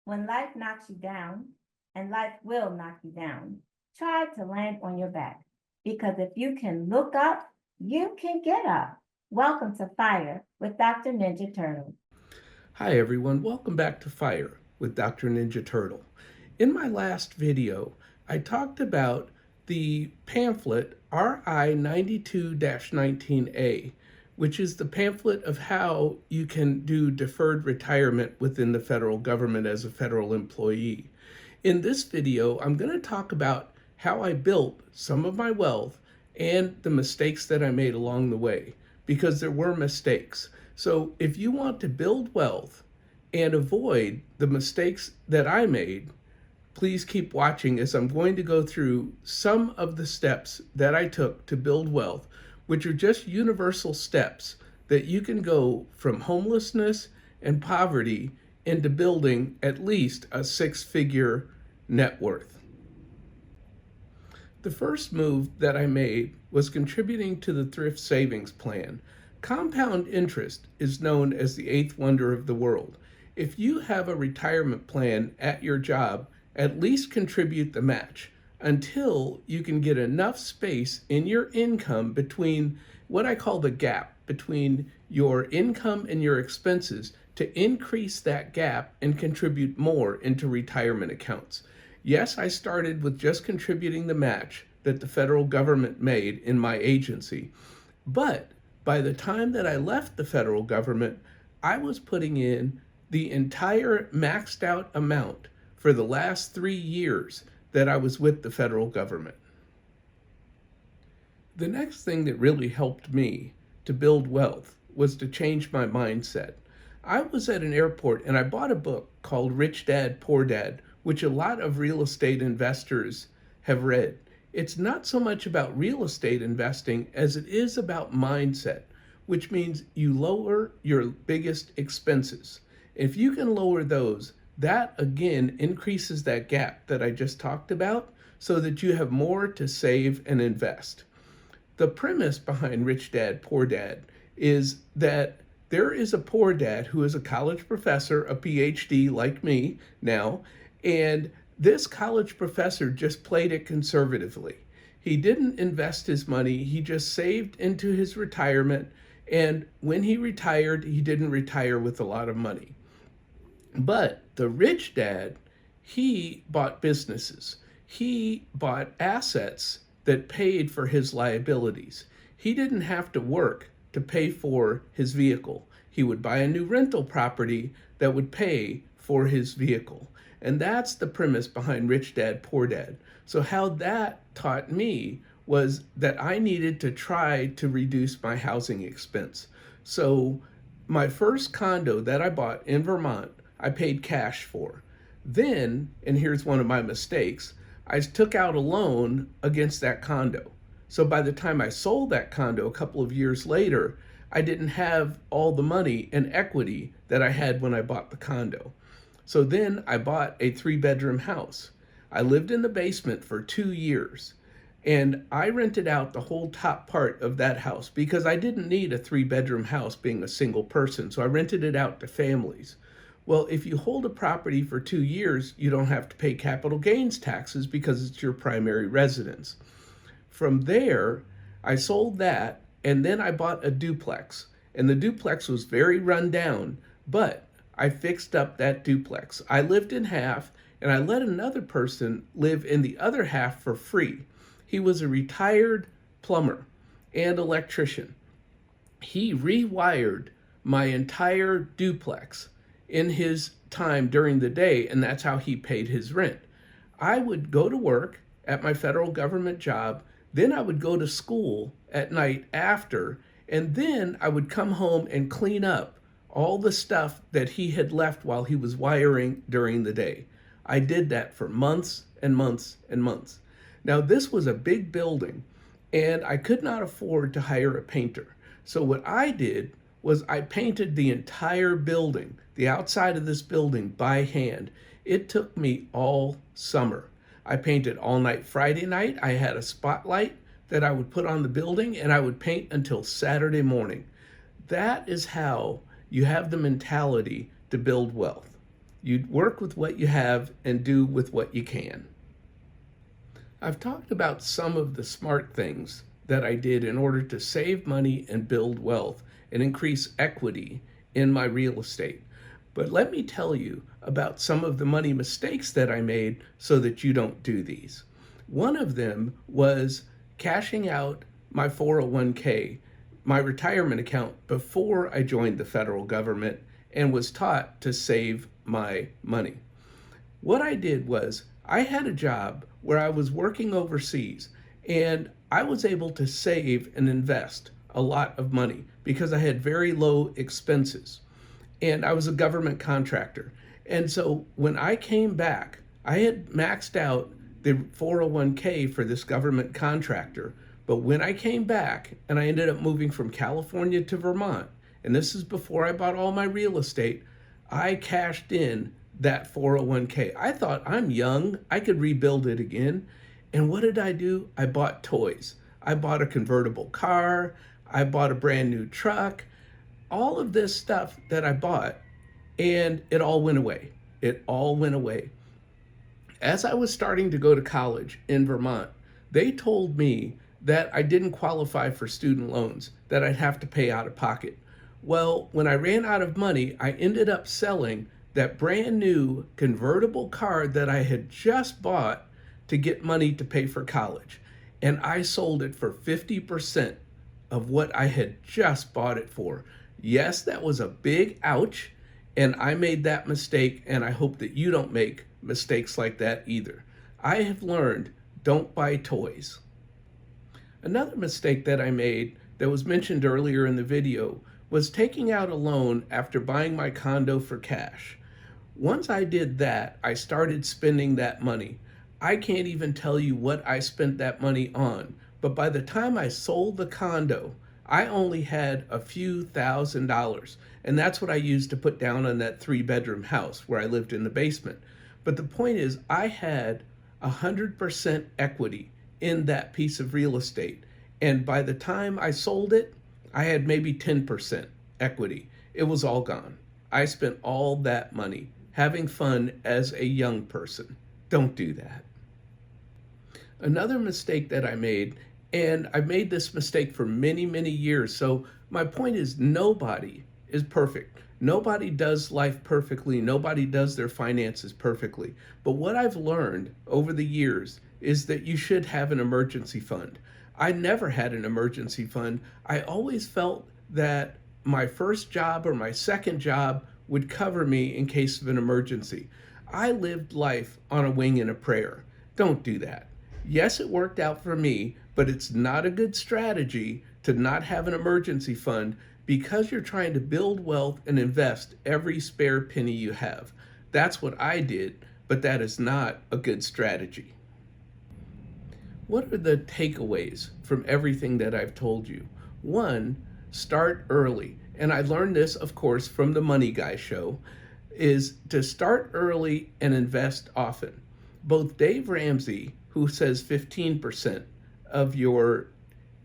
When life knocks you down, and life will knock you down, try to land on your back. Because if you can look up, you can get up. Welcome to Fire with Dr. Ninja Turtle. Hi everyone, welcome back to Fire with Dr. Ninja Turtle. In my last video, I talked about the pamphlet RI 92-19A, which is the pamphlet of how you can do deferred retirement within the federal government as a federal employee. In this video, I'm going to talk about how I built some of my wealth and the mistakes that I made along the way, because there were mistakes. So if you want to build wealth and avoid the mistakes that I made, please keep watching as I'm going to go through some of the steps that I took to build wealth, which are just universal steps that you can go from homelessness and poverty into building at least a six-figure net worth. The first move that I made was contributing to the Thrift Savings Plan. Compound interest is known as the eighth wonder of the world. If you have a retirement plan at your job, at least contribute the match until you can get enough space in your income between what I call the gap between your income and your expenses to increase that gap and contribute more into retirement accounts. Yes, I started with just contributing the match that the federal government made in my agency, but by the time that I left the federal government, I was putting in the entire maxed out amount for the last 3 years that I was with the federal government. The next thing that really helped me to build wealth was to change my mindset. I was at an airport and I bought a book called Rich Dad, Poor Dad, which a lot of real estate investors have read. It's not so much about real estate investing as it is about mindset, which means you lower your biggest expenses. If you can lower those, that again increases that gap that I just talked about so that you have more to save and invest. The premise behind Rich Dad, Poor Dad is that there is a poor dad who is a college professor, a PhD like me now, and this college professor just played it conservatively. He didn't invest his money, he just saved into his retirement, and when he retired, he didn't retire with a lot of money. But the rich dad, he bought businesses. He bought assets that paid for his liabilities. He didn't have to work to pay for his vehicle. He would buy a new rental property that would pay for his vehicle. And that's the premise behind Rich Dad, Poor Dad. So how that taught me was that I needed to try to reduce my housing expense. So my first condo that I bought in Vermont, I paid cash for. Then, and here's one of my mistakes, I took out a loan against that condo. So by the time I sold that condo a couple of years later, I didn't have all the money and equity that I had when I bought the condo. So then I bought a 3-bedroom house. I lived in the basement for 2 years and I rented out the whole top part of that house because I didn't need a 3-bedroom house being a single person. So I rented it out to families. Well, if you hold a property for 2 years, you don't have to pay capital gains taxes because it's your primary residence. From there, I sold that and then I bought a duplex. And the duplex was very run down, but I fixed up that duplex. I lived in half and I let another person live in the other half for free. He was a retired plumber and electrician. He rewired my entire duplex in his time during the day, and that's how he paid his rent. I would go to work at my federal government job, then I would go to school at night after, and then I would come home and clean up all the stuff that he had left while he was wiring during the day. I did that for months and months and months. Now, this was a big building, and I could not afford to hire a painter. So what I did was I painted the entire building, the outside of this building, by hand. It took me all summer. I painted all night Friday night. I had a spotlight that I would put on the building and I would paint until Saturday morning. That is how you have the mentality to build wealth. You work with what you have and do with what you can. I've talked about some of the smart things that I did in order to save money and build wealth and increase equity in my real estate. But let me tell you about some of the money mistakes that I made so that you don't do these. One of them was cashing out my 401k, my retirement account, before I joined the federal government and was taught to save my money. What I did was I had a job where I was working overseas and I was able to save and invest a lot of money because I had very low expenses and I was a government contractor. And so when I came back, I had maxed out the 401k for this government contractor. But when I came back and I ended up moving from California to Vermont, and this is before I bought all my real estate, I cashed in that 401k. I thought, I'm young, I could rebuild it again. And what did I do? I bought toys. I bought a convertible car, I bought a brand new truck, all of this stuff that I bought, and it all went away. It all went away. As I was starting to go to college in Vermont, they told me that I didn't qualify for student loans, that I'd have to pay out of pocket. Well, when I ran out of money, I ended up selling that brand new convertible car that I had just bought to get money to pay for college. And I sold it for 50% of what I had just bought it for. Yes, that was a big ouch, and I made that mistake, and I hope that you don't make mistakes like that either. I have learned, don't buy toys. Another mistake that I made that was mentioned earlier in the video was taking out a loan after buying my condo for cash. Once I did that, I started spending that money. I can't even tell you what I spent that money on, but by the time I sold the condo, I only had a few $1,000s, and that's what I used to put down on that 3-bedroom house where I lived in the basement. But the point is, I had 100% equity in that piece of real estate, and by the time I sold it, I had maybe 10% equity. It was all gone. I spent all that money having fun as a young person. Don't do that. Another mistake that I made, and I've made this mistake for many, many years, so my point is nobody is perfect. Nobody does life perfectly. Nobody does their finances perfectly. But what I've learned over the years is that you should have an emergency fund. I never had an emergency fund. I always felt that my first job or my second job would cover me in case of an emergency. I lived life on a wing and a prayer. Don't do that. Yes, it worked out for me, but it's not a good strategy to not have an emergency fund because you're trying to build wealth and invest every spare penny you have. That's what I did, but that is not a good strategy. What are the takeaways from everything that I've told you? One, start early. And I learned this, of course, from the Money Guy show, is to start early and invest often. Both Dave Ramsey, who says 15% of your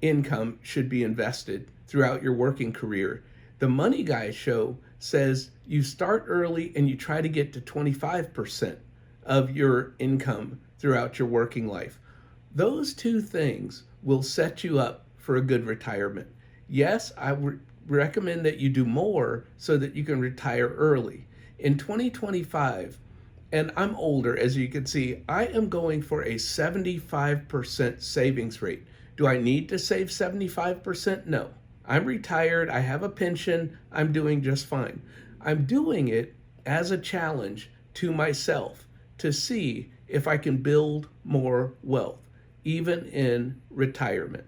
income should be invested throughout your working career, the Money Guy show says you start early and you try to get to 25% of your income throughout your working life. Those two things will set you up for a good retirement. Yes, I would recommend that you do more so that you can retire early. In 2025, and I'm older, as you can see, I am going for a 75% savings rate. Do I need to save 75%? No. I'm retired, I have a pension, I'm doing just fine. I'm doing it as a challenge to myself to see if I can build more wealth, even in retirement.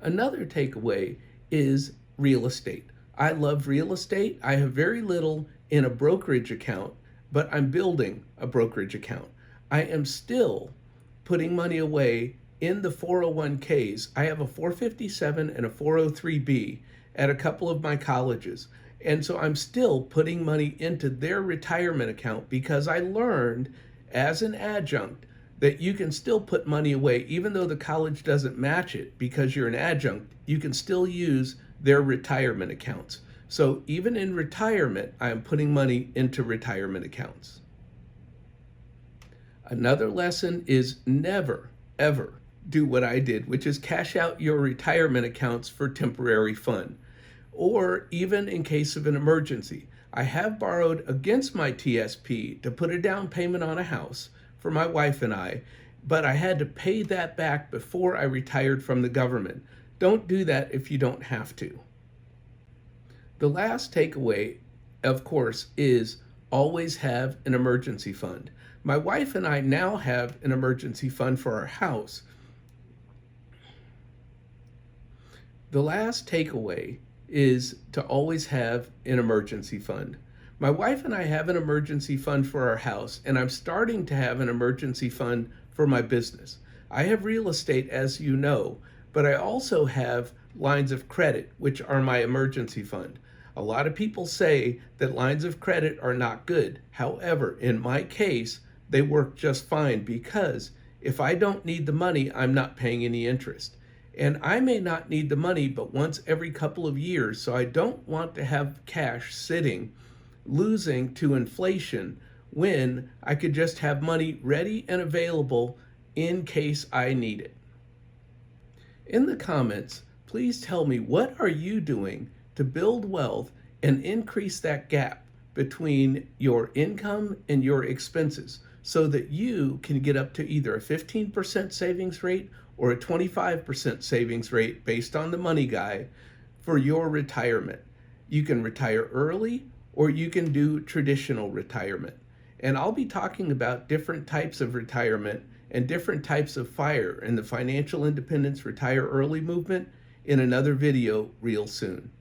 Another takeaway is real estate. I love real estate. I have very little in a brokerage account, but I'm building a brokerage account. I am still putting money away in the 401ks. I have a 457 and a 403b at a couple of my colleges. And so I'm still putting money into their retirement account because I learned as an adjunct that you can still put money away even though the college doesn't match it because you're an adjunct. You can still use their retirement accounts. So even in retirement, I am putting money into retirement accounts. Another lesson is never, ever do what I did, which is cash out your retirement accounts for temporary fun, or even in case of an emergency. I have borrowed against my TSP to put a down payment on a house for my wife and I, but I had to pay that back before I retired from the government. Don't do that if you don't have to. The last takeaway, of course, is always have an emergency fund. My wife and I now have an emergency fund for our house. The last takeaway is to always have an emergency fund. My wife and I have an emergency fund for our house, and I'm starting to have an emergency fund for my business. I have real estate, as you know, but I also have lines of credit, which are my emergency fund. A lot of people say that lines of credit are not good. However, in my case, they work just fine because if I don't need the money, I'm not paying any interest. And I may not need the money but once every couple of years, so I don't want to have cash sitting, losing to inflation when I could just have money ready and available in case I need it. In the comments, please tell me, what are you doing to build wealth and increase that gap between your income and your expenses so that you can get up to either a 15% savings rate or a 25% savings rate based on the Money Guy for your retirement. You can retire early or you can do traditional retirement. And I'll be talking about different types of retirement and different types of FIRE in the Financial Independence Retire Early movement in another video real soon.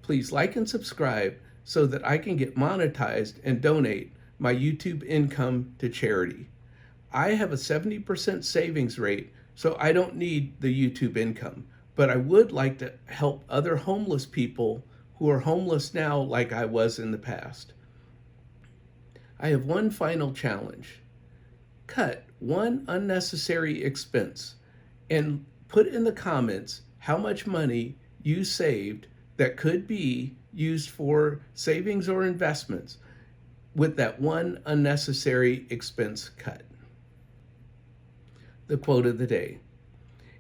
Please like and subscribe so that I can get monetized and donate my YouTube income to charity. I have a 70% savings rate, so I don't need the YouTube income, but I would like to help other homeless people who are homeless now like I was in the past. I have one final challenge. Cut one unnecessary expense and put in the comments how much money you saved that could be used for savings or investments with that one unnecessary expense cut. The quote of the day: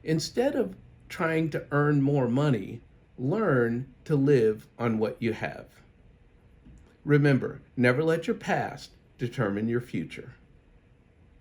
instead of trying to earn more money, learn to live on what you have. Remember, never let your past determine your future.